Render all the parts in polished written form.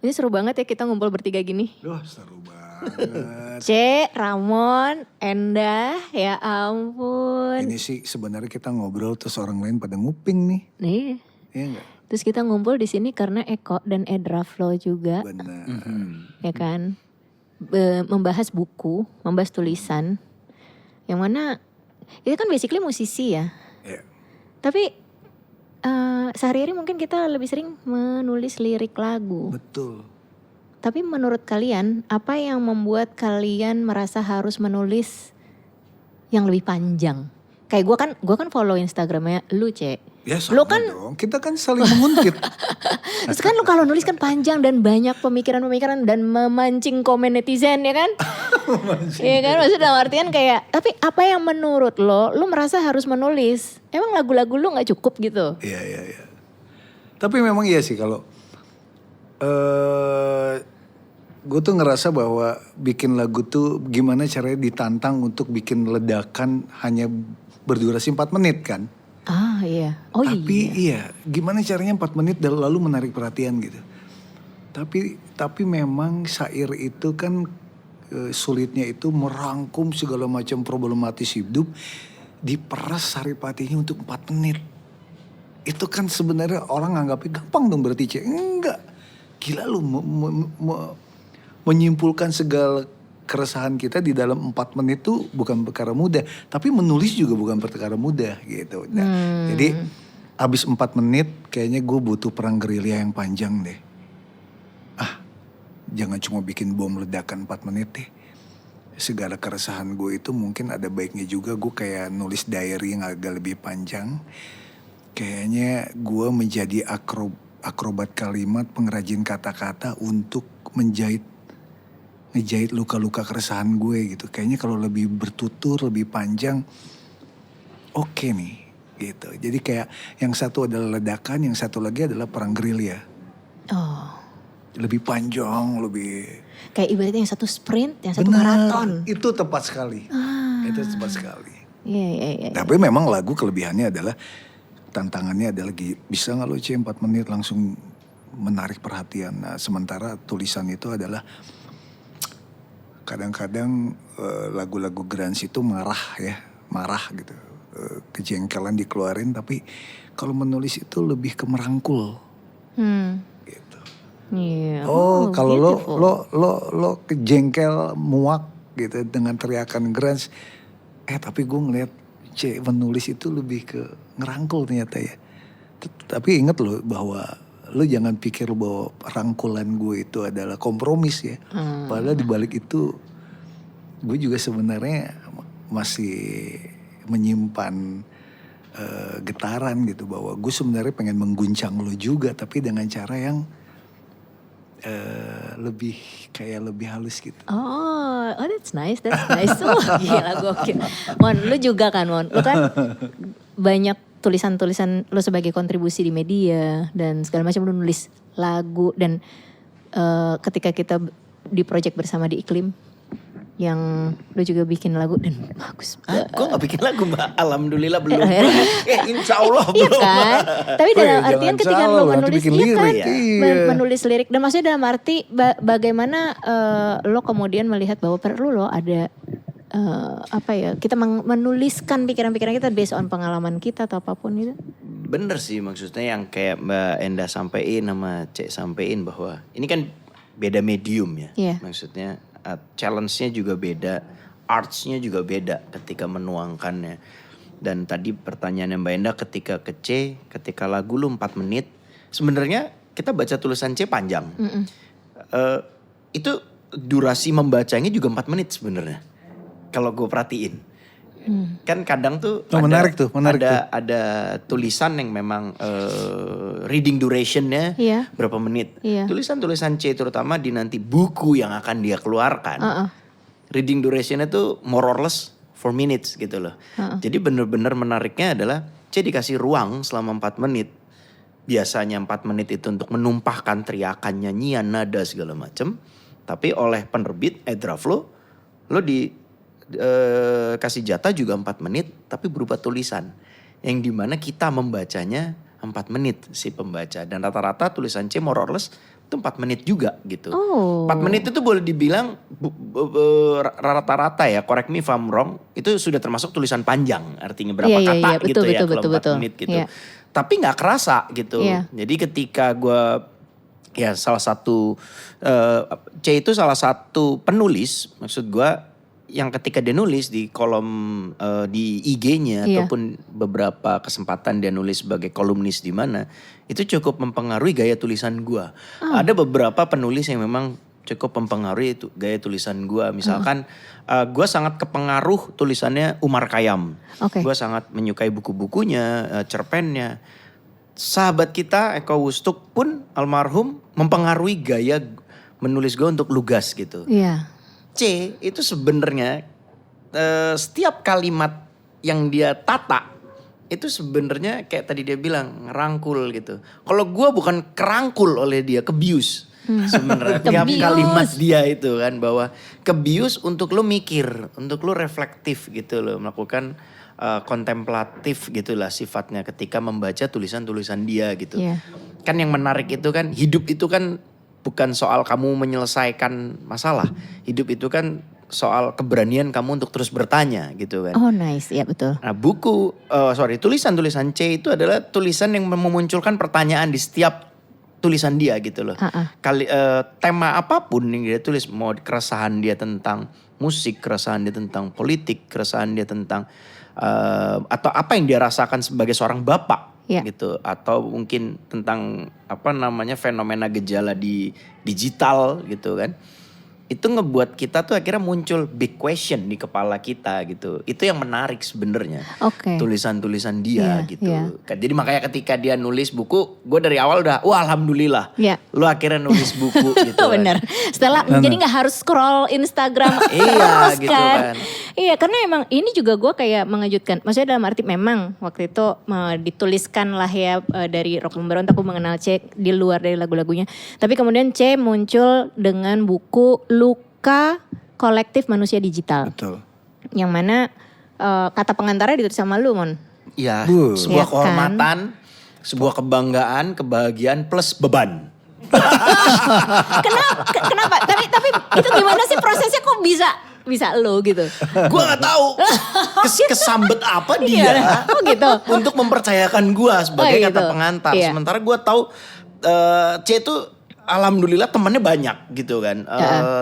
Ini seru banget ya kita ngumpul bertiga gini. Duh, seru banget. C, Ramon, Endah, ya ampun. Ini sih sebenarnya kita ngobrol terus orang lain pada nguping nih. Nih, Iya enggak? terus kita ngumpul di sini karena Eko dan Edraflo juga, Benar. ya kan? Membahas buku, membahas tulisan. Yang mana itu kan basically musisi ya. Ya. Tapi sehari-hari mungkin kita lebih sering menulis lirik lagu. Betul. Tapi menurut kalian, apa yang membuat kalian merasa harus menulis yang lebih panjang? Kayak gue kan follow Instagramnya lu, Cek. Ya Lu sama kan, dong. Kita kan saling menguntit. terus kan lu kalau nulis kan panjang dan banyak pemikiran-pemikiran dan memancing komen netizen ya kan? Iya kan, maksudnya dalam artian kayak, tapi apa yang menurut lo, lu merasa harus menulis? Emang lagu-lagu lu gak cukup gitu? Iya. Tapi memang iya sih kalau gue tuh ngerasa bahwa bikin lagu tuh gimana caranya ditantang untuk bikin ledakan hanya berdurasi 4 menit kan. Ah iya, oh Tapi iya. gimana caranya 4 menit dan lalu menarik perhatian gitu. Tapi memang syair itu kan sulitnya itu merangkum segala macam problematis hidup diperas saripatinya untuk 4 menit. Itu kan sebenarnya orang anggapnya gampang dong berarti Cek. Enggak. Gila lu menyimpulkan segala keresahan kita di dalam 4 menit itu bukan perkara mudah. Tapi menulis juga bukan perkara mudah gitu. Nah, jadi abis 4 menit kayaknya gue butuh perang gerilya yang panjang deh. Jangan cuma bikin bom ledakan 4 menit deh. Segala keresahan gue itu mungkin ada baiknya juga gue kayak nulis diary yang agak lebih panjang. Kayaknya gue menjadi akrobat kalimat, pengrajin kata-kata untuk ngejahit luka-luka keresahan gue gitu. Kayaknya kalau lebih bertutur, lebih panjang, oke nih gitu. Jadi kayak yang satu adalah ledakan, yang satu lagi adalah perang gerilya. Oh. Lebih panjang, lebih... Kayak ibaratnya yang satu sprint, yang satu Benar, maraton. itu tepat sekali. Itu tepat sekali. Iya. Tapi memang lagu kelebihannya adalah, tantangannya adalah bisa gak lo 4 menit langsung menarik perhatian. Nah, sementara tulisan itu adalah kadang-kadang lagu-lagu grunge itu marah gitu. Kejengkelan dikeluarin, tapi kalau menulis itu lebih ke merangkul. Gitu. Iya. Oh, kalau beautiful. lo kejengkel, muak gitu dengan teriakan grunge. Tapi gue ngeliat menulis itu lebih ke ngerangkul ternyata ya. Tapi ingat lo bahwa lo jangan pikir bahwa rangkulan gue itu adalah kompromis ya. Padahal di balik itu gue juga sebenarnya masih menyimpan getaran gitu, bahwa gue sebenarnya pengen mengguncang lo juga, tapi dengan cara yang lebih halus gitu. Oh, that's nice. Oh, gila gokil. Mon, lu juga kan Mon, lu kan banyak tulisan-tulisan lu sebagai kontribusi di media dan segala macam, lu nulis lagu dan ketika kita di project bersama di Iklim yang lu juga bikin lagu dan bagus. Gue gak bikin lagu Mbak, alhamdulillah belum. Insya Allah Iya belum. kan? Tapi dalam jangan artian ketika salah, lo nanti menulis bikin iya kan, lirik, iya. menulis lirik dan maksudnya dalam arti bagaimana lo kemudian melihat bahwa perlu lo ada kita menuliskan pikiran-pikiran kita based on pengalaman kita atau apapun gitu. Bener sih, maksudnya yang kayak Mbak Endah sampein sama Cek sampein bahwa ini kan beda medium ya. Iya. Maksudnya challenge-nya juga beda, arts-nya juga beda ketika menuangkannya. Dan tadi pertanyaannya Mbak Endah ketika lagu lu 4 menit, sebenarnya kita baca tulisan C panjang. Itu durasi membacanya juga 4 menit sebenarnya. Kalau gue perhatiin. Kan kadang tuh Menarik tuh. ada tulisan yang memang reading durationnya Iya. berapa menit. Iya. Tulisan-tulisan C terutama di nanti buku yang akan dia keluarkan. Reading durationnya tuh more or less 4 minutes gitu loh. Jadi bener-bener menariknya adalah C dikasih ruang selama 4 menit. Biasanya 4 menit itu untuk menumpahkan teriakan, nyanyian, nada segala macem. Tapi oleh penerbit Edraflo, lo kasih jatah juga 4 menit tapi berupa tulisan. Yang dimana kita membacanya 4 menit si pembaca. Dan rata-rata tulisan C more or less itu 4 menit juga gitu. Oh. 4 menit itu boleh dibilang rata-rata ya, correct me if I'm wrong, itu sudah termasuk tulisan panjang, artinya berapa Iya, kata betul, gitu ya betul, kalau 4 betul. menit gitu. Iya. Tapi gak kerasa gitu. Iya. Jadi ketika gue, ya salah satu, C itu salah satu penulis, maksud gue yang ketika dia nulis di kolom di IG-nya Iya. ataupun beberapa kesempatan dia nulis sebagai kolumnis di mana, itu cukup mempengaruhi gaya tulisan gua. Ada beberapa penulis yang memang cukup mempengaruhi itu gaya tulisan gua. Misalkan gua sangat kepengaruh tulisannya Umar Khayyam. Oke. Gua sangat menyukai buku-bukunya, cerpennya. Sahabat kita Eko Wustuk pun almarhum mempengaruhi gaya menulis gua untuk lugas gitu. Iya. C itu sebenarnya setiap kalimat yang dia tata itu sebenarnya kayak tadi dia bilang ngerangkul gitu. Kalau gue bukan kerangkul oleh dia, kebius sebenarnya tiap Kebius. kalimat dia itu kan, bahwa kebius untuk lo mikir, untuk lo reflektif gitu lo, melakukan kontemplatif gitulah sifatnya ketika membaca tulisan-tulisan dia gitu. Iya. Kan yang menarik itu kan, hidup itu kan bukan soal kamu menyelesaikan masalah. Hidup itu kan soal keberanian kamu untuk terus bertanya gitu kan. Oh nice, ya betul. Nah tulisan-tulisan C itu adalah tulisan yang memunculkan pertanyaan di setiap tulisan dia gitu loh. Tema apapun yang dia tulis, mau keresahan dia tentang musik, keresahan dia tentang politik, keresahan dia tentang atau apa yang dia rasakan sebagai seorang bapak. Ya. Gitu, atau mungkin tentang fenomena gejala di digital gitu kan, itu ngebuat kita tuh akhirnya muncul big question di kepala kita gitu. Itu yang menarik sebenarnya. Oke. Tulisan-tulisan dia Iya, gitu. iya. Jadi makanya ketika dia nulis buku, gue dari awal udah wah alhamdulillah Iya. lu akhirnya nulis buku gitu kan. Bener. Setelah jadi nggak harus scroll Instagram Iya, terus gitu kan. kan. Iya, karena emang ini juga gue kayak mengejutkan. Maksudnya dalam arti memang waktu itu dituliskan lah ya dari Rock Memberontak, aku mengenal C di luar dari lagu-lagunya. Tapi kemudian C muncul dengan buku Luka Kolektif Manusia Digital. Betul. Yang mana kata pengantarnya ditulis sama lu, Mon. Iya, Bu. sebuah Iya kan? kehormatan, sebuah kebanggaan, kebahagiaan plus beban. Kenapa? Tapi itu gimana sih prosesnya, kok bisa lo gitu? Gue gak tahu kesambet apa dia Oh gitu. untuk mempercayakan gue sebagai Oh, kata gitu. pengantar. Iya. Sementara gue tahu C itu alhamdulillah temannya banyak gitu kan.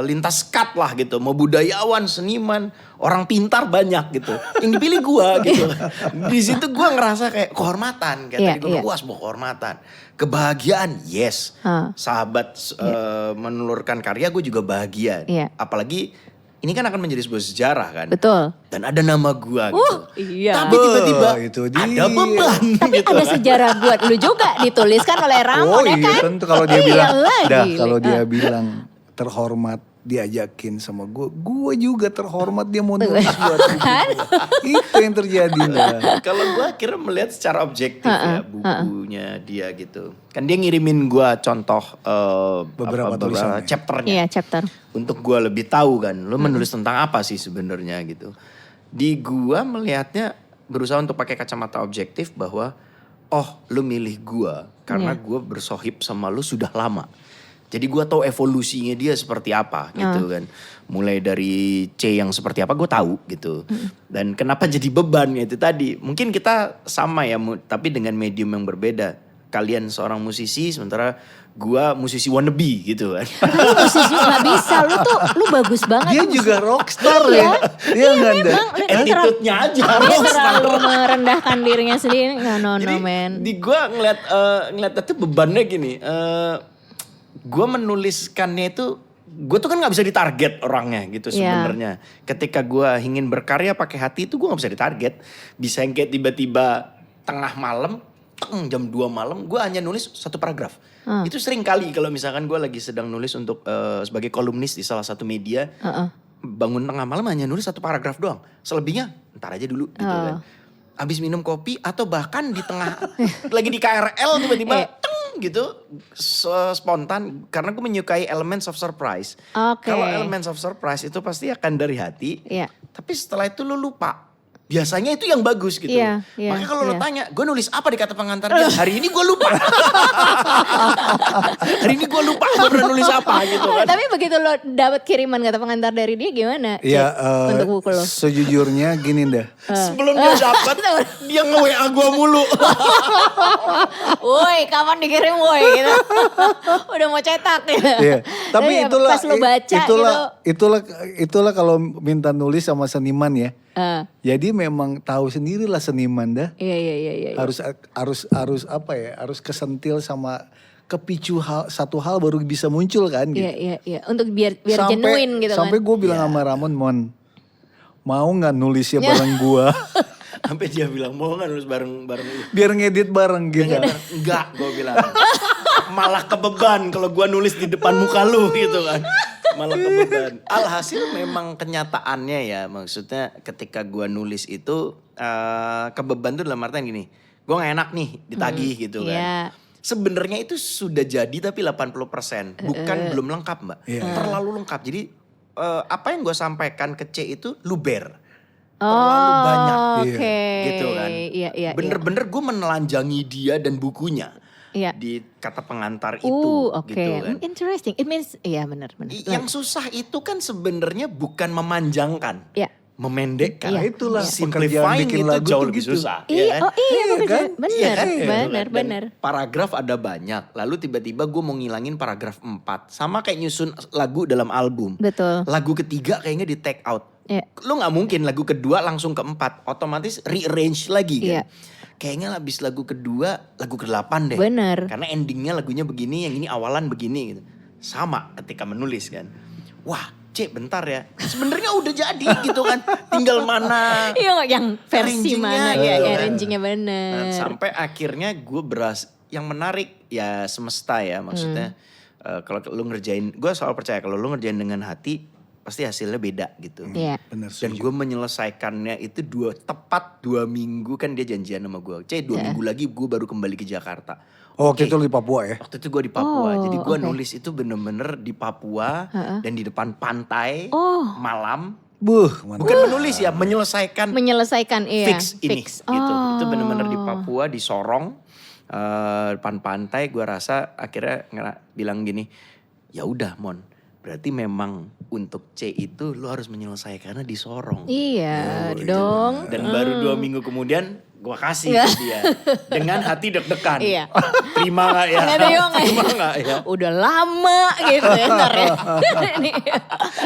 Lintas kat lah gitu. Mau budayawan, seniman, orang pintar banyak gitu. Yang dipilih gue gitu. Di situ gue ngerasa kayak kehormatan. Kayak Iya, tadi gue bilang, wah sebuah kehormatan. Kebahagiaan, yes. Sahabat menelurkan karya, gue juga bahagia. Iya. Apalagi ini kan akan menjadi sebuah sejarah kan. Betul. Dan ada nama gua gitu. Iya. Tapi tiba-tiba itu dia. ada beban Tapi gitu ada kan. sejarah buat lu juga dituliskan oleh Ramon Oh ya iya, kan? tentu kalau dia bilang, lagi. kalau dia bilang terhormat diajakin sama gue juga terhormat dia mau nulis buat buku Kan? gua. Itu yang terjadi lah. Kalau gua akhirnya melihat secara objektif ya bukunya dia gitu. Kan dia ngirimin gua contoh Beberapa tulisannya. chapternya. Iya, chapter. Untuk gua lebih tahu kan, lu menulis tentang apa sih sebenarnya gitu. Di gua melihatnya berusaha untuk pakai kacamata objektif bahwa lu milih gua karena Iya. gua bersohib sama lu sudah lama. Jadi gua tahu evolusinya dia seperti apa gitu kan. Mulai dari C yang seperti apa gue tahu gitu. Dan kenapa jadi beban itu tadi. Mungkin kita sama ya tapi dengan medium yang berbeda. Kalian seorang musisi sementara gua musisi wannabe gitu kan. Lu musisi gak bisa, lu bagus banget. Dia lu juga rockstar Iya. ya. Dia nggak ada. memang. Attitude-nya aja. Dia terlalu merendahkan dirinya sendiri. No, Jadi man. di gua ngeliat itu bebannya gini. Gue menuliskannya itu, gue tuh kan nggak bisa ditarget orangnya gitu sebenarnya. Ketika gue ingin berkarya pakai hati itu gue nggak bisa ditarget. Bisa yang kayak tiba-tiba tengah malam, jam 2 malam, gue hanya nulis satu paragraf. Itu sering kali kalau misalkan gue lagi sedang nulis untuk sebagai kolumnis di salah satu media, bangun tengah malam hanya nulis satu paragraf doang. Selebihnya ntar aja dulu gitu kan. Abis minum kopi atau bahkan di tengah lagi di KRL tiba-tiba gitu spontan karena gue menyukai elements of surprise. Oke. Kalau elements of surprise itu pasti akan dari hati. Iya. Tapi setelah itu lu lupa biasanya itu yang bagus gitu. Iya, iya, Makanya kalau lo iya. tanya, gue nulis apa di kata pengantar dia? Hari ini gue lupa. Hari ini gue lupa gue pernah nulis apa gitu kan. Tapi begitu lo dapat kiriman kata pengantar dari dia gimana? Ya Cek, untuk buku lo. sejujurnya gini dah. Sebelum dia dapat, dia nge-WA gue mulu. Woi, kapan dikirim woi gitu. Udah mau cetak ya. Iya. Tapi itulah pas lo baca itulah kalau minta nulis sama seniman ya. Jadi memang tahu sendirilah seniman dah. Iya. Harus apa ya? Harus kesentil sama kepicu satu hal baru bisa muncul kan gitu. Iya. Untuk biar genuine gitu kan. Sampai gue bilang sama Ramon, Mon, mau nggak nulisnya bareng gua? Sampai dia bilang, mau gak nulis bareng lu? Biar ngedit bareng gitu. Enggak, gue bilang. Malah kebeban kalau gue nulis di depan muka lu gitu kan. Malah kebeban. Alhasil memang kenyataannya ya, maksudnya ketika gue nulis itu kebeban tuh dalam artian gini. Gue gak enak nih ditagih gitu kan. Iya. Sebenarnya itu sudah jadi tapi 80%. Bukan belum lengkap mbak. Terlalu lengkap. Jadi apa yang gue sampaikan ke C itu luber. Terlalu banyak Oke. gitu kan. Iya. Bener-bener gue menelanjangi dia dan bukunya. Iya. Di kata pengantar itu Oke. gitu kan. Interesting. It means benar. Yang susah itu kan sebenarnya bukan memanjangkan. Iya. Memendekkan. Nah, itulah Simplifying pekerjaan bikin itu lagu jauh tuh lebih gitu. susah. Iya, ya kan? Iya benar, kan? Dan benar. paragraf ada banyak. Lalu tiba-tiba gue mau ngilangin paragraf 4. Sama kayak nyusun lagu dalam album. Betul. Lagu ketiga kayaknya di take out. Iya. Lu gak mungkin lagu kedua langsung ke 4. Otomatis rearrange lagi kan. Iya. Kayaknya habis lagu kedua, lagu ke-8 deh. Benar. Karena endingnya lagunya begini, yang ini awalan begini gitu. Sama ketika menulis kan. Wah, Cek bentar ya. Sebenarnya udah jadi gitu kan. Tinggal mana. Iya, yang versi arrangingnya mana gitu ya, kan. arrangingnya benar. Nah, sampai akhirnya gue yang menarik ya semesta ya maksudnya. Kalau lu ngerjain, gue selalu percaya kalau lu ngerjain dengan hati pasti hasilnya beda gitu. Iya. Bener, Dan gue menyelesaikannya itu tepat 2 minggu kan dia janjian sama gue. Cek 2 minggu lagi gue baru kembali ke Jakarta. Oh, waktu itu di Papua ya? Waktu itu gue di Papua. Jadi gue oke. nulis itu bener-bener di Papua dan di depan pantai malam. Mantap. Bukan menulis ya, menyelesaikan fix ini gitu. Itu bener-bener di Papua di Sorong depan pantai. Gue rasa akhirnya bilang gini, ya udah Mon, berarti memang untuk C itu lo harus menyelesaikannya di Sorong. Iya dong. Dan baru 2 minggu kemudian gue kasih ke dia dengan hati deg-degan. Iya. Terima gak ya? Terima gak ya? Udah lama gitu ya ntar ya.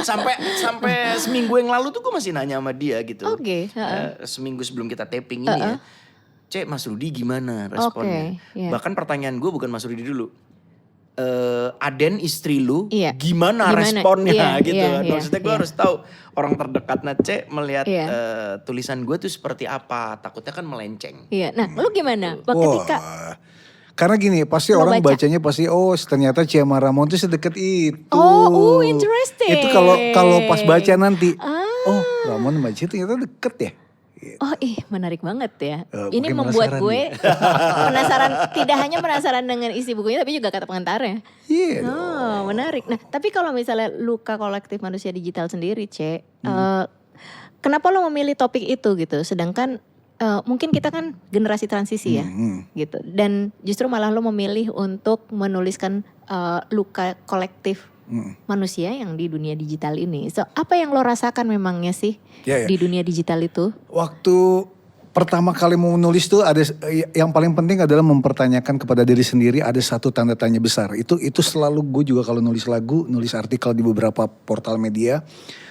sampai seminggu yang lalu tuh gue masih nanya sama dia gitu. Oke. Seminggu sebelum kita taping ini ya. Cek, Mas Rudi gimana responnya? Oke, iya. Bahkan pertanyaan gue bukan Mas Rudi dulu. Aden istri lu Iya. gimana responnya Iya, gitu iya, kan. iya, Maksudnya gue iya. harus tahu orang terdekatnya Cek melihat Iya. tulisan gue tuh seperti apa. Takutnya kan melenceng. Iya. Nah, lu gimana? Ketika Karena gini, pasti Lo orang baca. bacanya pasti ternyata Cia sama Ramon tuh sedekat itu. interesting. Itu kalau pas baca nanti, Ramon sama Cia ternyata deket ya. Oh menarik banget ya. Ini mungkin membuat penasaran gue penasaran, tidak hanya penasaran dengan isi bukunya tapi juga kata pengantarnya. Iya. Oh menarik. Nah tapi kalau misalnya luka kolektif manusia digital sendiri C, kenapa lo memilih topik itu gitu? Sedangkan mungkin kita kan generasi transisi ya gitu. Dan justru malah lo memilih untuk menuliskan luka kolektif manusia yang di dunia digital ini. So apa yang lo rasakan memangnya sih di dunia digital itu? Waktu pertama kali mau menulis tuh ada yang paling penting adalah mempertanyakan kepada diri sendiri, ada satu tanda tanya besar. Itu selalu gue juga kalau nulis lagu, nulis artikel di beberapa portal media,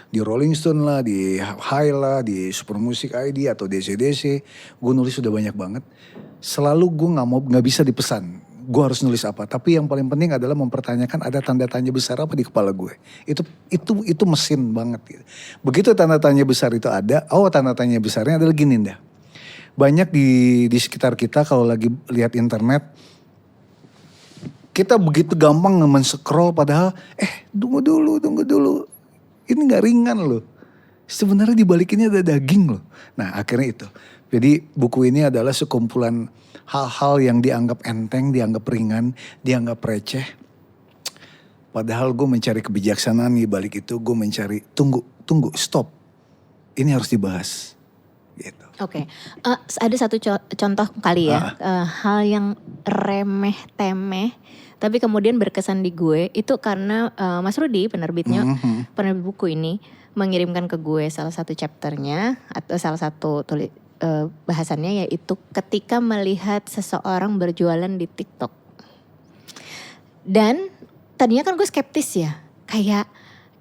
di Rolling Stone lah, di High lah, di Super Music ID atau DC-DC, gue nulis sudah banyak banget. Selalu gue nggak bisa dipesan gue harus nulis apa, tapi yang paling penting adalah mempertanyakan ada tanda tanya besar apa di kepala gue. Itu mesin banget gitu. Begitu tanda tanya besar itu ada, tanda tanya besarnya adalah gini dah. Banyak di sekitar kita kalau lagi lihat internet, kita begitu gampang men-scroll padahal tunggu dulu. Ini gak ringan loh. Sebenarnya di balik ini ada daging loh. Nah akhirnya itu. Jadi buku ini adalah sekumpulan hal-hal yang dianggap enteng, dianggap ringan, dianggap receh. Padahal gue mencari kebijaksanaan di balik itu. Gue mencari tunggu, stop. Ini harus dibahas. gitu. Oke. Ada satu contoh kali ya, hal yang remeh temeh tapi kemudian berkesan di gue itu karena Mas Rudi penerbit buku ini mengirimkan ke gue salah satu chapternya atau salah satu bahasannya, yaitu ketika melihat seseorang berjualan di TikTok. Dan tadinya kan gue skeptis ya, kayak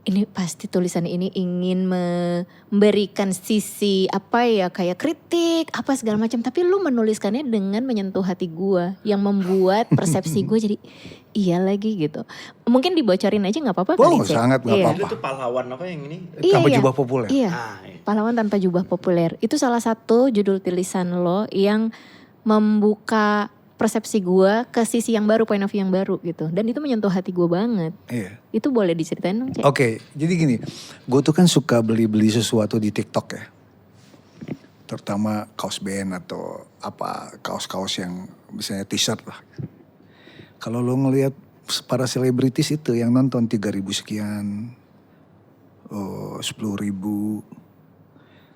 ini pasti tulisan ini ingin memberikan sisi apa ya, kayak kritik apa segala macam, tapi lu menuliskannya dengan menyentuh hati gue yang membuat persepsi gue jadi iya lagi gitu. Mungkin dibocorin aja nggak apa-apa kali, Cek? Sangat nggak apa-apa. Itu tuh pahlawan apa yang ini? Tanpa jubah populer. Iya, pahlawan tanpa jubah populer. Itu salah satu judul tulisan lo yang membuka persepsi gue ke sisi yang baru, point of view yang baru gitu. Dan itu menyentuh hati gue banget. Iya. Itu boleh diceritain dong, Cek? Oke, jadi gini, gue tuh kan suka beli-beli sesuatu di TikTok ya. Terutama kaos band atau apa, kaos-kaos yang misalnya t-shirt lah. Kalau lo ngelihat para selebritis itu yang nonton 3.000 sekian, 10.000.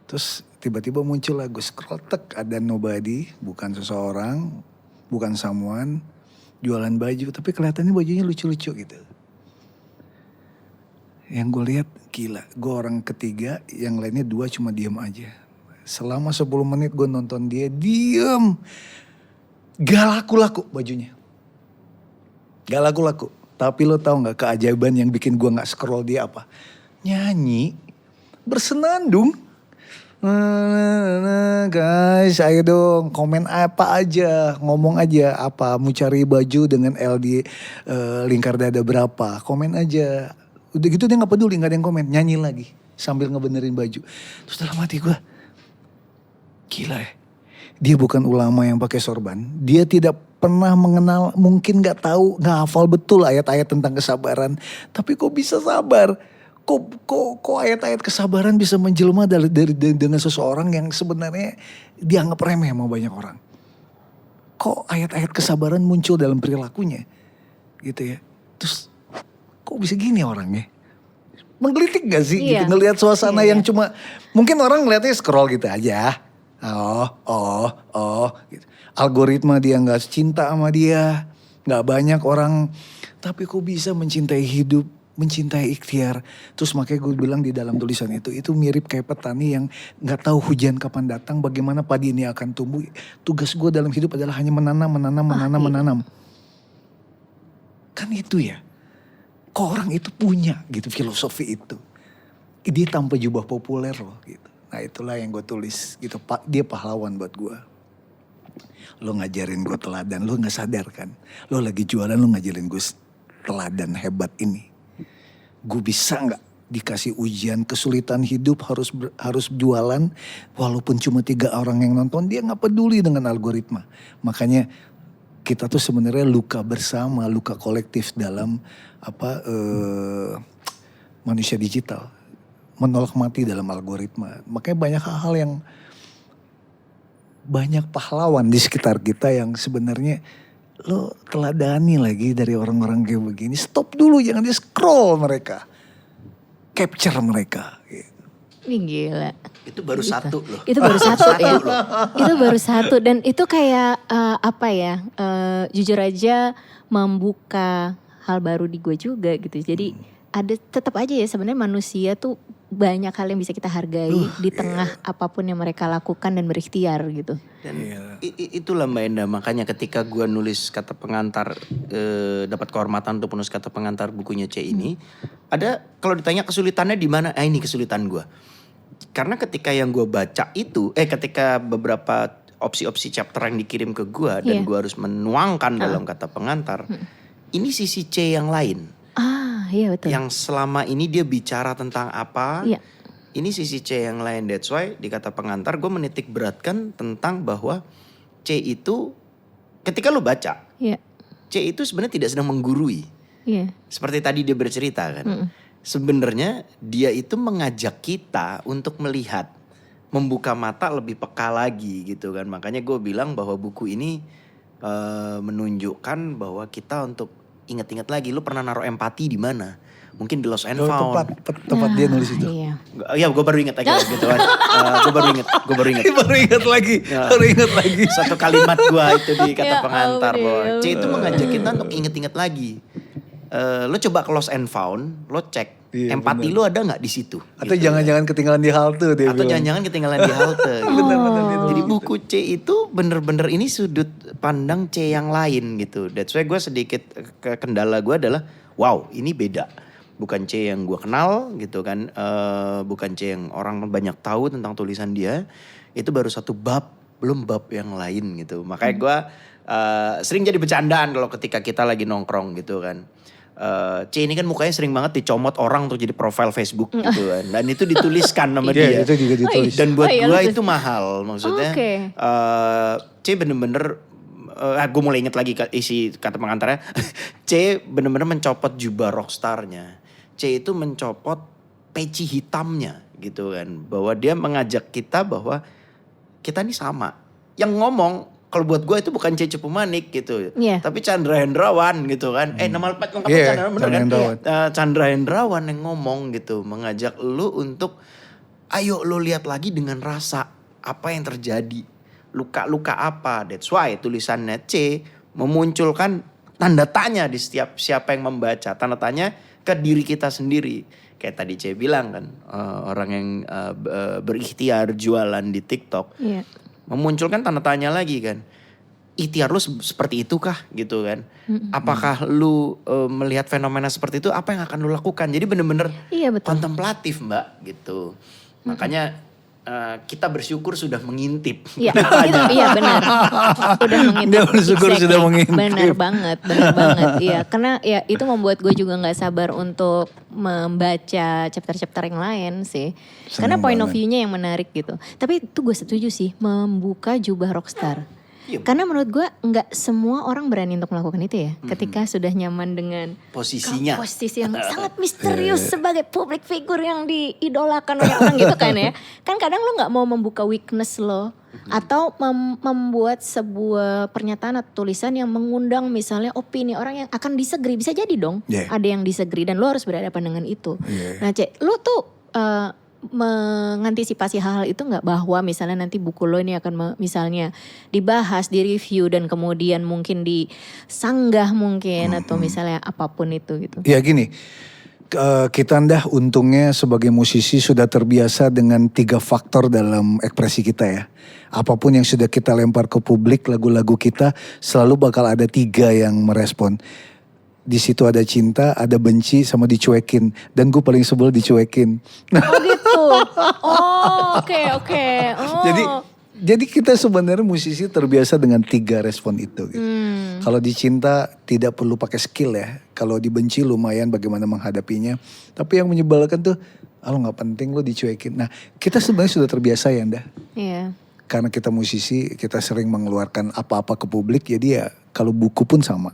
Terus tiba-tiba muncul lagu scroll tek, ada nobody, bukan seseorang, bukan someone, jualan baju, tapi kelihatannya bajunya lucu-lucu gitu. Yang gue lihat gila, gue orang ketiga, yang lainnya 2 cuma diem aja. Selama 10 menit gue nonton dia, diem. Gak laku-laku bajunya. Gak laku-laku. Tapi lo tahu gak keajaiban yang bikin gue gak scroll dia apa? Nyanyi, bersenandung. Guys, ayo dong komen apa aja, ngomong aja apa, mau cari baju dengan L di lingkar dada berapa, komen aja. Udah gitu dia gak peduli, gak ada yang komen, nyanyi lagi sambil ngebenerin baju. Terus dalam hati gue, gila ya, dia bukan ulama yang pakai sorban, dia tidak pernah mengenal, mungkin gak tahu, gak hafal betul ayat-ayat tentang kesabaran, tapi kok bisa sabar? Kok ayat-ayat kesabaran bisa menjelma dengan seseorang yang sebenarnya dianggap remeh sama banyak orang. Kok ayat-ayat kesabaran muncul dalam perilakunya gitu ya. Terus kok bisa gini orangnya? Menggelitik gak sih gitu, ngelihat suasana yang cuma, mungkin orang ngeliatnya scroll gitu aja. Gitu. Algoritma dia gak cinta sama dia, gak banyak orang, tapi kok bisa mencintai hidup, mencintai ikhtiar. Terus makanya gue bilang di dalam tulisan itu mirip kayak petani yang gak tahu hujan kapan datang, bagaimana padi ini akan tumbuh. Tugas gue dalam hidup adalah hanya menanam. Kan itu ya, kok orang itu punya gitu filosofi itu. Dia tanpa jubah populer loh gitu. Nah itulah yang gue tulis gitu, dia pahlawan buat gue. Lo ngajarin gue teladan, lo gak sadar kan. Lo lagi jualan, lo ngajarin gue teladan hebat ini. Gue bisa gak dikasih ujian kesulitan hidup harus jualan walaupun cuma 3 orang yang nonton, dia gak peduli dengan algoritma. Makanya kita tuh sebenarnya luka bersama, luka kolektif dalam manusia digital. Menolak mati dalam algoritma. Makanya banyak hal-hal yang banyak pahlawan di sekitar kita yang sebenarnya lo teladani lagi dari orang-orang kayak begini. Stop dulu, jangan di scroll mereka. Capture mereka. Gitu. Ini gila. Itu baru satu loh. Itu baru satu ya. Itu baru satu dan itu kayak jujur aja membuka hal baru di gue juga gitu. Jadi ada tetap aja ya sebenarnya manusia tuh banyak hal yang bisa kita hargai di tengah apapun yang mereka lakukan dan berikhtiar gitu. Dan itulah Mbak Enda, makanya ketika gue nulis kata pengantar, dapat kehormatan untuk menulis kata pengantar bukunya C ini, ada kalau ditanya kesulitannya di mana? Ini kesulitan gue. Karena ketika yang gue baca itu, ketika beberapa opsi-opsi chapter yang dikirim ke gue dan gue harus menuangkan dalam kata pengantar, ini sisi C yang lain. Iya betul. Yang selama ini dia bicara tentang apa, ini sisi C yang lain. That's why di kata pengantar gue menitik beratkan tentang bahwa C itu ketika lo baca, C itu sebenarnya tidak sedang menggurui. Seperti tadi dia bercerita kan. Sebenarnya dia itu mengajak kita untuk melihat, membuka mata lebih peka lagi gitu kan. Makanya gue bilang bahwa buku ini menunjukkan bahwa kita untuk ingat-ingat lagi, lu pernah naruh empati di mana? mungkin di Lost and Oh, Found. tepat dia nulis itu. Iya. Iya, gue baru inget aja gitu kan. Gue baru inget. Baru ingat lagi. Satu kalimat gue itu di kata Ya pengantar ampun, bahwa ya C itu Allah. mengajak kita untuk inget-inget lagi. Lo coba ke Lost and Found, lo cek Iya, empati lo ada nggak di situ? Atau gitu. jangan-jangan ketinggalan di halte dia Atau bilang. jangan-jangan ketinggalan di halte. Jadi buku C itu bener-bener ini sudut pandang C yang lain gitu. That's why gue sedikit kendala gue adalah wow ini beda. Bukan C yang gue kenal gitu kan. Bukan C yang orang banyak tahu tentang tulisan dia. Itu baru satu bab, belum bab yang lain gitu. Makanya gue sering jadi bercandaan kalau ketika kita lagi nongkrong gitu kan. C ini kan mukanya sering banget dicomot orang untuk jadi profile Facebook gitu kan. Dan itu dituliskan nama dia. Iya, itu juga ditulis. Dan buat iya, gue lu itu mahal maksudnya. Oke. C bener-bener, gue mulai inget lagi isi kata pengantarnya. C bener-bener mencopot jubah rockstarnya. C itu mencopot peci hitamnya gitu kan. Bahwa dia mengajak kita bahwa kita ini sama. Yang ngomong kalau buat gue itu bukan C. Cepu Manik gitu. Iya. Tapi Chandra Hendrawan gitu kan. Nama lengkapnya Iya, Chandra bener Chandra kan. Hendrawan. Chandra Hendrawan yang ngomong gitu. Mengajak lu untuk ayo lu lihat lagi dengan rasa apa yang terjadi. Luka-luka apa. That's why tulisannya C memunculkan tanda tanya di setiap siapa yang membaca. Tanda tanya ke diri kita sendiri. Kayak tadi C bilang kan. Orang yang berikhtiar jualan di TikTok. Iya. Memunculkan tanda tanya lagi kan. Ikhtiar lu seperti itu kah gitu kan. Apakah lu melihat fenomena seperti itu apa yang akan lu lakukan. Jadi bener-bener Iya, betul. kontemplatif mbak gitu. Makanya kita bersyukur sudah mengintip. Iya, iya benar. Udah mengintip. Dia bersyukur sudah mengintip. Benar banget. Iya, karena ya itu membuat gue juga nggak sabar untuk membaca chapter-chapter yang lain sih. Karena point of view-nya yang menarik gitu. Tapi itu gue setuju sih, membuka jubah rockstar. Iya. Karena menurut gue nggak semua orang berani untuk melakukan itu ya. Ketika sudah nyaman dengan Posisinya. posisi yang sangat misterius sebagai public figure yang diidolakan oleh orang gitu kan ya. Kan kadang lo nggak mau membuka weakness lo atau membuat sebuah pernyataan atau tulisan yang mengundang misalnya opini orang yang akan disagree. Bisa jadi dong ada yang disagree dan lo harus berhadapan dengan itu. Nah Cek, lo tuh mengantisipasi hal-hal itu nggak, bahwa misalnya nanti buku lo ini akan misalnya dibahas, direview dan kemudian mungkin disanggah mungkin atau misalnya apapun itu gitu. Ya gini, kita ndah untungnya sebagai musisi sudah terbiasa dengan 3 faktor dalam ekspresi kita ya. Apapun yang sudah kita lempar ke publik, lagu-lagu kita selalu bakal ada 3 yang merespon. Di situ ada cinta, ada benci, sama dicuekin. Dan gue paling sebel dicuekin. Oh gitu. Oh oke. Oh. Jadi kita sebenarnya musisi terbiasa dengan 3 respon itu. Gitu. Kalau di cinta tidak perlu pakai skill ya. Kalau dibenci lumayan bagaimana menghadapinya. Tapi yang menyebalkan tuh, lo nggak penting lo dicuekin. Nah kita sebenarnya sudah terbiasa ya Nda. Iya. Karena kita musisi, kita sering mengeluarkan apa-apa ke publik. Jadi ya kalau buku pun sama.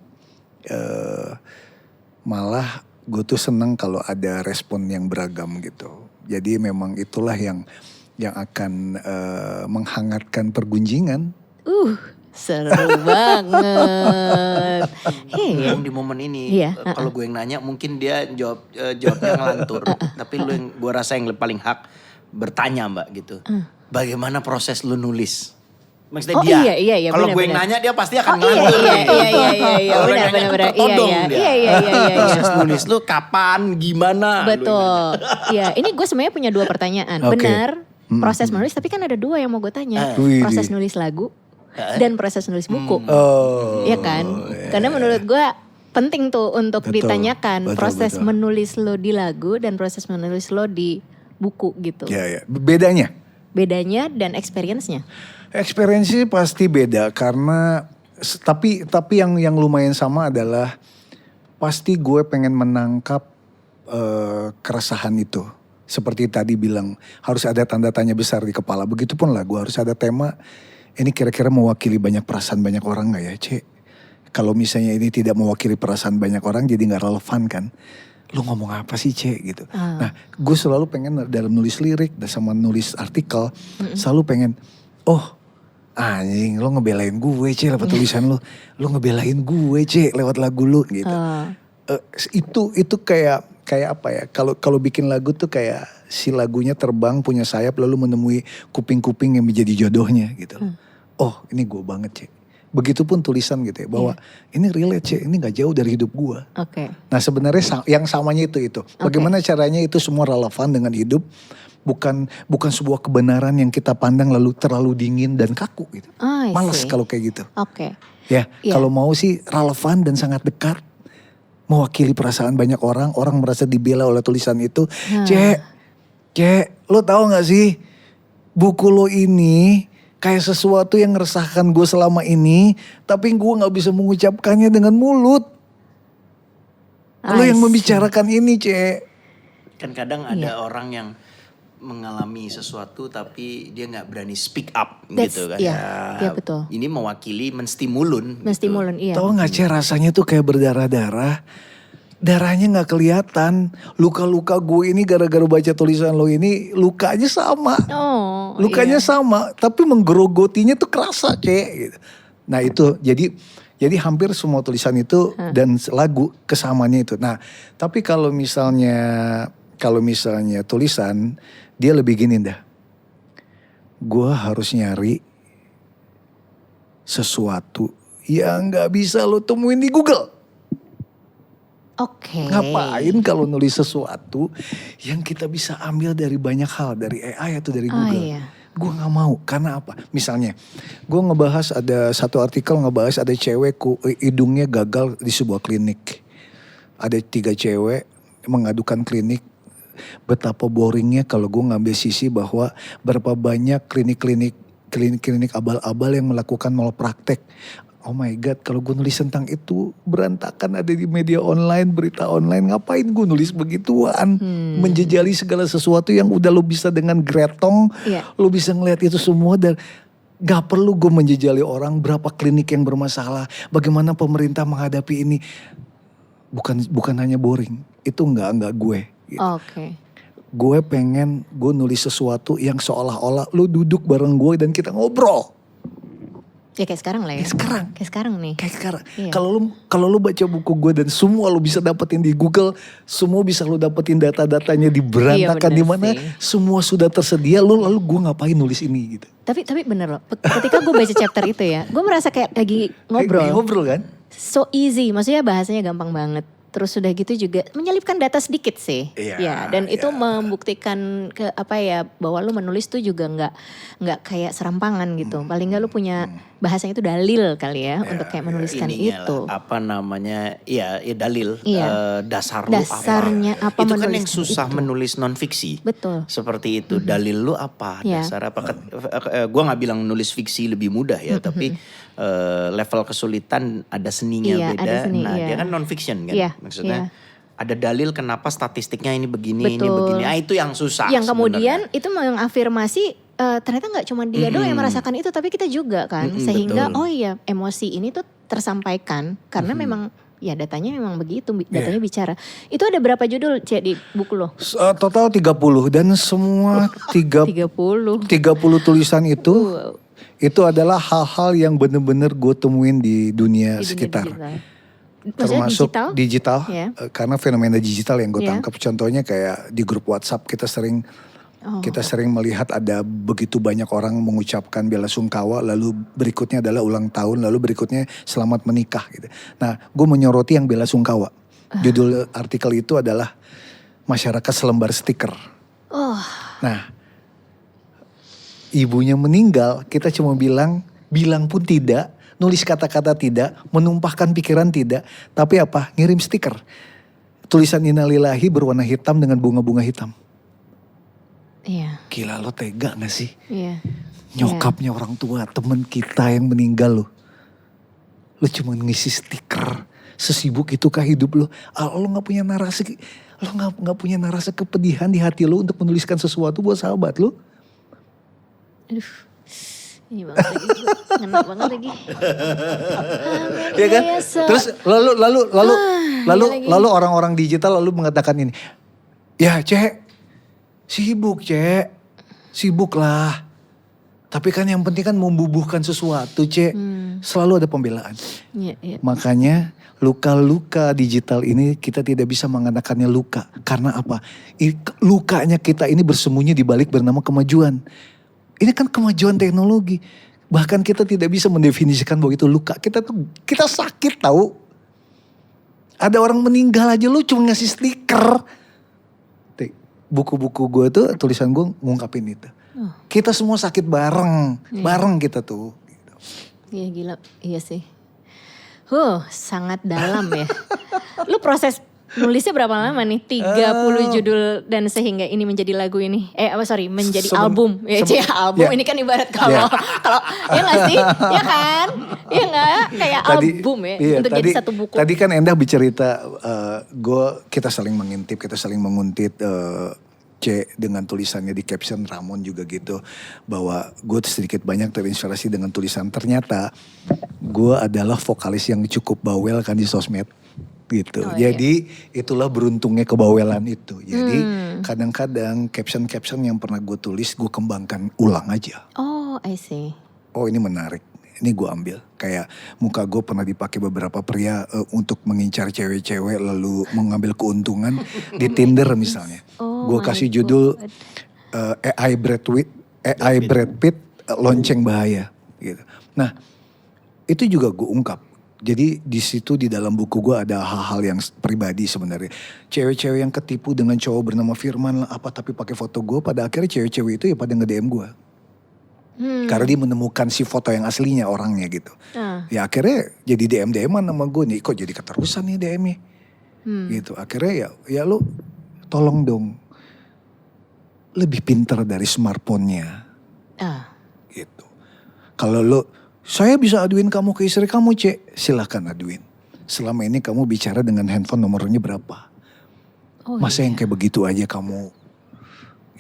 Malah gue tuh seneng kalau ada respon yang beragam gitu. Jadi memang itulah yang akan menghangatkan pergunjingan. Seru banget. Yang di momen ini, Iya, kalau gue yang nanya mungkin dia jawabnya ngelantur. Tapi lu yang gue rasa yang paling hak bertanya mbak gitu. Bagaimana proses lu nulis? Maksudnya Oh, dia, iya, kalau gue yang benar. nanya dia pasti akan Oh ngelantur. iya, Kalau yang benar. nanya tuh tertodong dia. Iya. Proses nulis lu kapan, gimana? Lu yang nanya. Betul. Iya, ini gue sebenarnya punya 2 pertanyaan. Oke. Benar, proses menulis, tapi kan ada 2 yang mau gue tanya. Wih. Proses nulis lagu dan proses nulis buku. Oh. Iya kan? Karena menurut gue penting tuh untuk Betul, ditanyakan betul, proses betul. menulis lo di lagu dan proses menulis lo di buku gitu. Ya. Bedanya? Bedanya dan experience-nya. Experience pasti beda karena tapi yang lumayan sama adalah pasti gue pengen menangkap keresahan itu. Seperti tadi bilang harus ada tanda tanya besar di kepala. Begitupun lagu harus ada tema. Ini kira-kira mewakili banyak perasaan banyak orang gak ya Cek? Kalau misalnya ini tidak mewakili perasaan banyak orang jadi gak relevan kan. Lu ngomong apa sih Cek gitu. Nah gue selalu pengen dalam nulis lirik dan sama nulis artikel. Selalu pengen anjing lo ngebelain gue Cek lewat tulisan lo. Lo ngebelain gue Cek lewat lagu lo gitu. Itu kayak kayak apa ya? Kalau bikin lagu tuh kayak si lagunya terbang punya sayap lalu menemui kuping-kuping yang menjadi jodohnya gitu. Oh ini gue banget Cek. Begitupun tulisan gitu ya, bahwa ini relate Cek, ini gak jauh dari hidup gue. Oke. Nah sebenarnya yang samanya itu. Bagaimana caranya itu semua relevan dengan hidup, bukan sebuah kebenaran yang kita pandang lalu terlalu dingin dan kaku gitu. I Males see. kalau kayak gitu. Oke. Ya, Iya. kalau mau sih relevan dan sangat dekat, mewakili perasaan banyak orang merasa dibela oleh tulisan itu. Cek, lo tahu gak sih buku lo ini kayak sesuatu yang meresahkan gue selama ini, tapi gue gak bisa mengucapkannya dengan mulut. Lo I yang see. membicarakan ini Cek. Kan kadang ada orang yang mengalami sesuatu tapi dia nggak berani speak up gitu kan. Iya, betul. Ini mewakili menstimulun. Menstimulun, iya. Tahu gak Cek rasanya tuh kayak berdarah-darah. Darahnya gak kelihatan. Luka-luka gue ini gara-gara baca tulisan lo ini lukanya sama. Oh, Lukanya iya. sama, tapi menggerogotinya tuh kerasa Cek. Gitu. Nah itu jadi hampir semua tulisan itu dan lagu kesamanya itu. Nah tapi kalau misalnya tulisan dia lebih gini dah. Gue harus nyari sesuatu yang gak bisa lo temuin di Google. Oke. Ngapain kalau nulis sesuatu yang kita bisa ambil dari banyak hal, dari AI atau dari Google. iya. Gue gak mau, karena apa? Misalnya, gue ngebahas ada satu artikel ngebahas ada cewek hidungnya gagal di sebuah klinik. Ada 3 cewek mengadukan klinik. Betapa boringnya kalau gue ngambil sisi bahwa berapa banyak klinik abal-abal yang melakukan malpraktek. Oh my God, kalau gue nulis tentang itu berantakan ada di media online, berita online. Ngapain gue nulis begituan? Menjejali segala sesuatu yang udah lo bisa dengan gretong. Iya. Lo bisa ngeliat itu semua dan gak perlu gue menjejali orang berapa klinik yang bermasalah. Bagaimana pemerintah menghadapi ini. Bukan hanya boring. Itu enggak gue. Gitu. Oke. Gue pengen gue nulis sesuatu yang seolah-olah lo duduk bareng gue dan kita ngobrol. Ya kayak sekarang lah ya. Kayak sekarang nih. Kayak sekarang. Iya. Kalau lu baca buku gue dan semua lu bisa dapetin di Google, semua bisa lu dapetin data-datanya di berantakan Iya, di bener mana sih. semua sudah tersedia. Lalu gue ngapain nulis ini gitu. Tapi bener loh. Ketika gue baca chapter itu ya, gue merasa kayak lagi ngobrol. Kayak ngobrol kan? So easy, maksudnya bahasanya gampang banget. Terus sudah gitu juga menyelipkan data sedikit sih. Iya, Ya, dan itu iya. membuktikan ke apa ya, bahwa lu menulis tuh juga nggak kayak serampangan gitu. Paling nggak lu punya bahasanya itu dalil kali ya untuk kayak menuliskan Ininya itu. lah, apa namanya, ya dalil, Iya. dasar lu Dasarnya apa Itu kan yang menuliskan susah itu. menulis non fiksi. Betul. Seperti itu, dalil lu apa, Iya. dasar apa. Gue gak bilang nulis fiksi lebih mudah ya, tapi level kesulitan ada seninya Iya, beda. ada seni, Nah iya. dia kan non fiction kan, Iya, maksudnya. iya. Ada dalil kenapa statistiknya ini begini, ini Betul. begini. Itu yang susah. Yang kemudian sebenarnya. itu mengafirmasi ternyata nggak cuma dia doang yang merasakan itu, tapi kita juga kan. Sehingga betul. oh iya, emosi ini tuh tersampaikan karena memang ya datanya memang begitu, datanya bicara. Itu ada berapa judul Cek di buku lo? Total 30 dan semua 30. 30 tulisan itu itu adalah hal-hal yang benar-benar gue temuin di dunia Di dunia sekitar. digital. Maksudnya Termasuk digital, Ya. karena fenomena digital yang gue Ya. tangkap contohnya kayak di grup WhatsApp kita sering melihat ada begitu banyak orang mengucapkan bela sungkawa, lalu berikutnya adalah ulang tahun, lalu berikutnya selamat menikah gitu. Nah, gue menyoroti yang bela sungkawa. Judul artikel itu adalah masyarakat selembar stiker. Oh, Nah, ibunya meninggal, kita cuma bilang pun tidak, nulis kata-kata tidak, menumpahkan pikiran tidak, tapi apa? Ngirim stiker. Tulisan innalillahi berwarna hitam dengan bunga-bunga hitam. iya, Gila, lo tega gak sih? iya. Nyokapnya orang tua, temen kita yang meninggal lo. Lo cuma ngisi stiker. Sesibuk itukah hidup lo? Lo gak punya narasi, lo gak punya narasi kepedihan di hati lo untuk menuliskan sesuatu buat sahabat lo? Aduh. Ini banget lagi, ngena banget lagi. Ya kan? Terus lalu orang-orang digital lalu mengatakan ini. Ya Cek, sibuk lah. Tapi kan yang penting kan membubuhkan sesuatu, C. Selalu ada pembelaan. Iya, iya. Makanya luka-luka digital ini kita tidak bisa mengatakannya luka. Karena apa? Lukanya kita ini bersembunyi di balik bernama kemajuan. Ini kan kemajuan teknologi. Bahkan kita tidak bisa mendefinisikan bahwa itu luka. Kita sakit tahu. Ada orang meninggal aja lu cuma ngasih stiker. Buku-buku gue tuh tulisan gue ngungkapin itu. Kita semua sakit bareng. Bareng kita tuh. Iya gila, iya sih. Sangat dalam ya. Lu proses nulisnya berapa lama nih? 30 judul dan sehingga ini menjadi lagu ini. Menjadi album. Album yeah. ini kan ibarat kalau ya gak sih? Ya kan? Ya gak? Kayak album ya untuk jadi satu buku. Tadi kan Endah bercerita kita saling mengintip, kita saling menguntit C dengan tulisannya di caption, Ramon juga gitu. Bahwa gue sedikit banyak terinspirasi dengan tulisan. Ternyata gue adalah vokalis yang cukup bawel kan di sosmed gitu. Jadi itulah beruntungnya kebawelan itu. Jadi kadang-kadang caption-caption yang pernah gue tulis gue kembangkan ulang aja. Oh, I see. Oh ini menarik. Ini gue ambil. Kayak muka gue pernah dipakai beberapa pria untuk mengincar cewek-cewek lalu mengambil keuntungan di Tinder misalnya. Gue kasih judul AI Brad Pitt lonceng bahaya gitu. Nah itu juga gue ungkap. Jadi di situ di dalam buku gue ada hal-hal yang pribadi sebenarnya. Cewek-cewek yang ketipu dengan cowok bernama Firman lah apa tapi pakai foto gue. Pada akhirnya cewek-cewek itu ya pada nge-DM gue. Karena dia menemukan si foto yang aslinya orangnya gitu. Ya akhirnya jadi DM-DM-an sama gue nih. Kok jadi keterusan nih DM-nya. Gitu. Akhirnya ya lu tolong dong. Lebih pintar dari smartphone-nya. Gitu. Kalau lu, saya bisa aduin kamu ke istri kamu Cek. Silahkan aduin. Selama ini kamu bicara dengan handphone nomornya berapa. Masa yang kayak begitu aja kamu.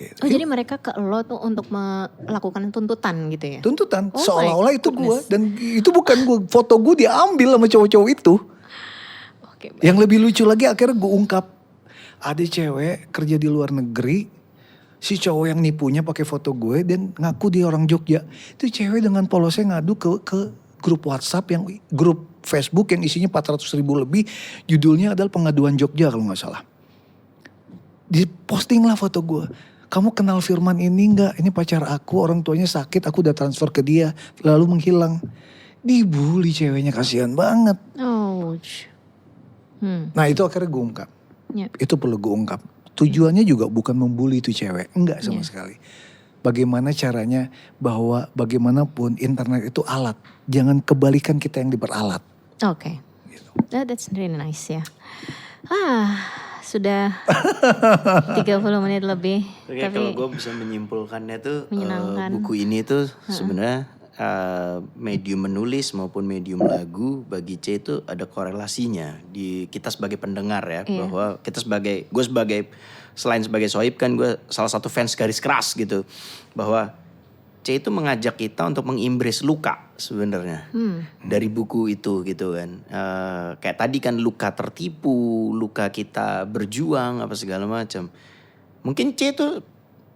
Gitu. Oh jadi mereka ke lo tuh untuk melakukan tuntutan gitu ya? Tuntutan, seolah-olah itu gue. Dan itu bukan gue, foto gue diambil sama cowok-cowok itu. Yang lebih lucu lagi akhirnya gue ungkap. Ada cewek kerja di luar negeri, si cowok yang nipunya pakai foto gue dan ngaku dia orang Jogja. Itu cewek dengan polosnya ngadu ke grup WhatsApp, grup Facebook yang isinya 400.000 lebih. Judulnya adalah pengaduan Jogja kalau gak salah. Diposting lah foto gue. Kamu kenal Firman ini enggak? Ini pacar aku, orang tuanya sakit, aku udah transfer ke dia, lalu menghilang. Dibully ceweknya, kasihan banget. Nah itu akhirnya gue ungkap. Itu perlu gue ungkap. Tujuannya juga bukan membuli itu cewek, enggak sama sekali. Bagaimana caranya bahwa bagaimanapun internet itu alat. Jangan kebalikan kita yang diperalat. Oke. Gitu. That's really nice ya. Sudah 30 menit lebih. Tapi kalau gue bisa menyimpulkannya tuh buku ini tuh sebenarnya medium menulis maupun medium lagu bagi C itu ada korelasinya di kita sebagai pendengar ya. Bahwa gue sebagai selain sebagai Sohib kan gue salah satu fans garis keras gitu. Bahwa C itu mengajak kita untuk mengimbres luka sebenarnya dari buku itu gitu kan. Kayak tadi kan luka tertipu, luka kita berjuang apa segala macam. Mungkin C itu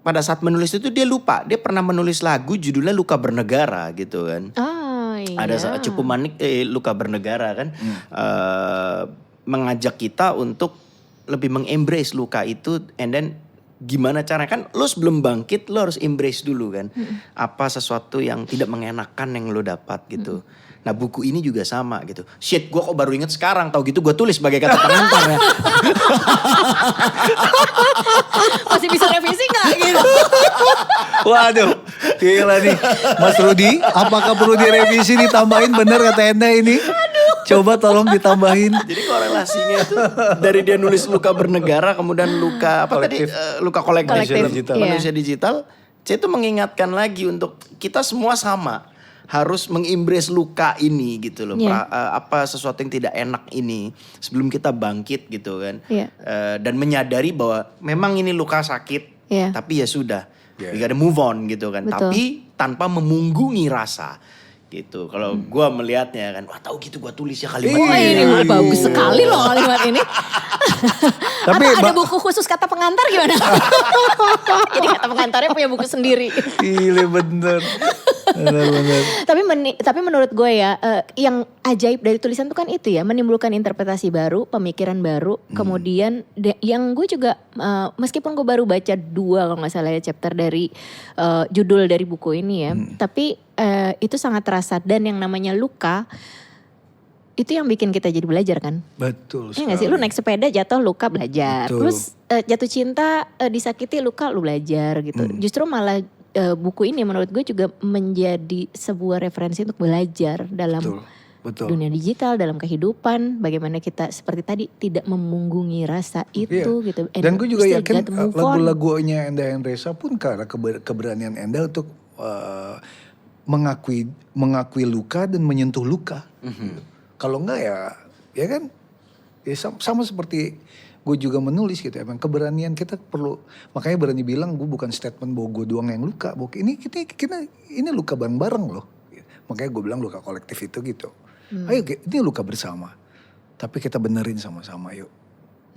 pada saat menulis itu dia lupa, dia pernah menulis lagu judulnya Luka Bernegara gitu kan. Ada Cupu Manik Luka Bernegara kan. Mengajak kita untuk lebih mengembrace luka itu and then gimana caranya kan lo sebelum bangkit lo harus embrace dulu kan. Apa sesuatu yang tidak mengenakan yang lo dapat gitu. Nah buku ini juga sama gitu. Shit gue kok baru inget sekarang. Tahu gitu gue tulis sebagai kata pengantar ya. Masih bisa revisi gak gitu? Waduh gila nih Mas Rudi. Apakah perlu direvisi ditambahin bener kata Enda ini? Coba tolong ditambahin. Jadi korelasinya itu dari dia nulis luka bernegara kemudian luka apa kolektif. Tadi luka kolektif manusia digital. Saya itu mengingatkan lagi untuk kita semua sama harus mengimbres luka ini gitu loh. Apa sesuatu yang tidak enak ini sebelum kita bangkit gitu kan. Dan menyadari bahwa memang ini luka sakit tapi ya sudah. We gotta move on gitu kan. Betul. Tapi tanpa memunggungi rasa. gitu. Kalau gue melihatnya kan, wah tahu gitu gue tulis ya kalimat Oh ini bagus sekali loh kalimat ini. Tapi Atau ada buku khusus kata pengantar gimana? Jadi kata pengantarnya punya buku sendiri. Gile bener. Bener. Tapi menurut gue ya, yang ajaib dari tulisan itu kan itu ya, menimbulkan interpretasi baru, pemikiran baru. Kemudian yang gue juga, meskipun gue baru baca 2 kalau nggak salah ya chapter dari judul dari buku ini ya, tapi itu sangat terasa. Dan yang namanya luka itu yang bikin kita jadi belajar kan. Betul Iya gak sih? Lu naik sepeda jatuh luka belajar. Betul. Terus jatuh cinta disakiti luka lu belajar gitu. Justru malah buku ini menurut gue juga menjadi sebuah referensi untuk belajar dalam Betul. dunia digital, dalam kehidupan. Bagaimana kita seperti tadi tidak memunggungi rasa itu gitu. Dan gue juga still yakin got to move on. lagu-lagunya Enda Endresa pun karena keberanian Enda untuk mengakui luka dan menyentuh luka. Kalau enggak ya kan, ya sama seperti gue juga menulis gitu. Emang keberanian kita perlu, makanya berani bilang gue bukan statement bahwa gue doang yang luka. Ini kita ini luka bareng-bareng loh. Makanya gue bilang luka kolektif itu gitu. Ayo ini luka bersama. Tapi kita benerin sama-sama yuk.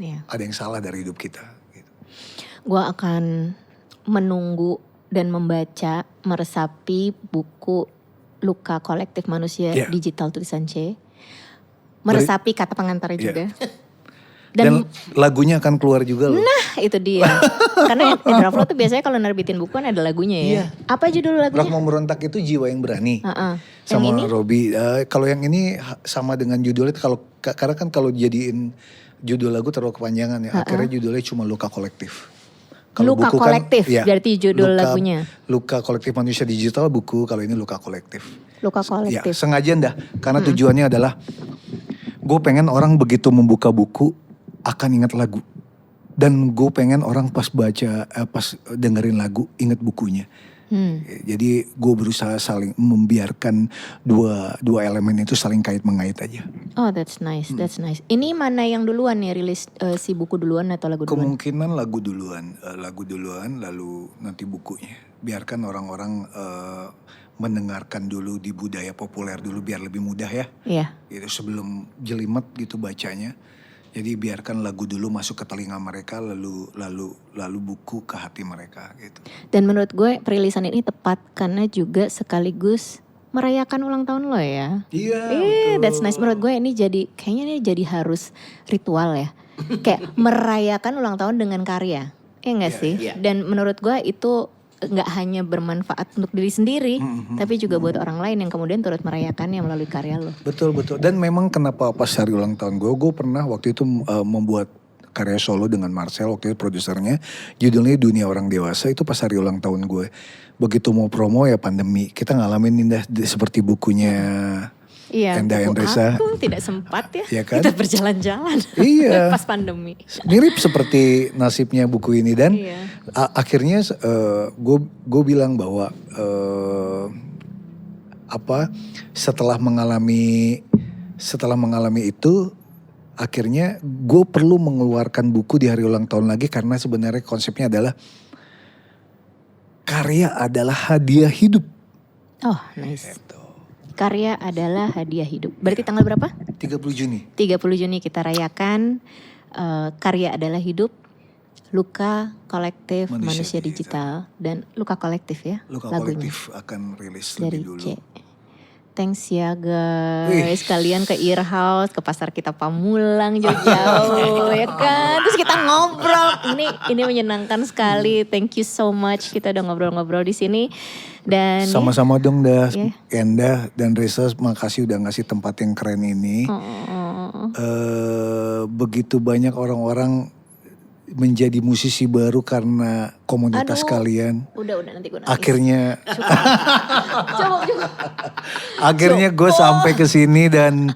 Iya. Ada yang salah dari hidup kita. Gitu. Gue akan menunggu dan membaca, meresapi buku Luka Kolektif Manusia Digital tulisan C. Meresapi kata pengantarnya juga. Dan lagunya akan keluar juga loh. Nah itu dia. Karena Indraflow tuh biasanya kalau nerbitin buku kan ada lagunya ya. Apa judul lagunya? Rock Mau Merontak itu Jiwa Yang Berani. Sama yang ini? Robby. Kalau yang ini sama dengan judulnya, karena kan kalau jadiin judul lagu terlalu kepanjangan ya. Akhirnya judulnya cuma Luka Kolektif. Kalau Luka buku Kolektif kan, berarti judul lagunya. Luka Kolektif Manusia Digital buku, kalau ini Luka Kolektif. Luka Kolektif. Ya, sengaja dah. Karena tujuannya adalah gue pengen orang begitu membuka buku akan ingat lagu. Dan gue pengen orang pas dengerin lagu ingat bukunya. Jadi gue berusaha saling membiarkan dua elemen itu saling kait-mengait aja. Oh that's nice, that's nice. Ini mana yang duluan nih rilis si buku duluan atau lagu duluan? Kemungkinan lagu duluan lalu nanti bukunya. Biarkan orang-orang mendengarkan dulu di budaya populer dulu biar lebih mudah ya. Iya. Gitu sebelum jelimet gitu bacanya. Jadi biarkan lagu dulu masuk ke telinga mereka lalu buku ke hati mereka gitu. Dan menurut gue perilisan ini tepat karena juga sekaligus merayakan ulang tahun lo ya. Iya. That's nice. Menurut gue ini kayaknya ini jadi harus ritual ya. Kayak merayakan ulang tahun dengan karya. Iya gak sih? Dan menurut gue itu gak hanya bermanfaat untuk diri sendiri, tapi juga buat orang lain yang kemudian turut merayakannya melalui karya lo. Betul. Dan memang kenapa pas hari ulang tahun gue pernah waktu itu membuat karya solo dengan Marcel, waktu itu produsernya, judulnya Dunia Orang Dewasa, itu pas hari ulang tahun gue. Begitu mau promo ya pandemi, kita ngalamin indah seperti bukunya Enda Endresa. Aku tidak sempat ya, kan? kita berjalan-jalan pas pandemi. Mirip seperti nasibnya buku ini dan akhirnya gue bilang bahwa setelah mengalami itu akhirnya gue perlu mengeluarkan buku di hari ulang tahun lagi karena sebenarnya konsepnya adalah karya adalah hadiah hidup. Oh nice. Karya adalah hadiah hidup. Berarti tanggal berapa? 30 Juni. 30 Juni kita rayakan karya adalah hidup, Luka Kolektif Manusia Digital. Dan Luka Kolektif ya Luka lagunya. Kolektif akan rilis dari lebih dulu. C. Thanks ya guys, kalian ke Ear House, ke pasar kita Pamulang jauh-jauh ya kan. Terus kita ngobrol, ini menyenangkan sekali. Thank you so much, kita udah ngobrol-ngobrol di sini. Dan sama-sama dong dah, Enda dan Reza, makasih udah ngasih tempat yang keren ini. Begitu banyak orang-orang menjadi musisi baru karena komunitas kalian. Udah nanti gue nangis. Akhirnya Coba. akhirnya gue sampai ke sini dan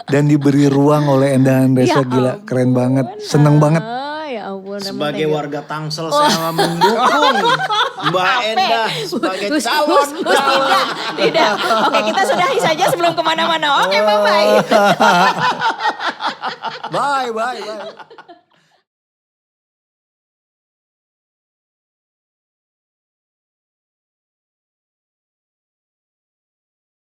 diberi ruang oleh Enda Endresa. Gila keren banget, seneng banget. Ya ampun. Sebagai warga Tangsel saya mendukung Mbak Enda sebagai calon. Tidak. Oke, kita sudahi saja sebelum kemana-mana. Oke, bye-bye. Bye.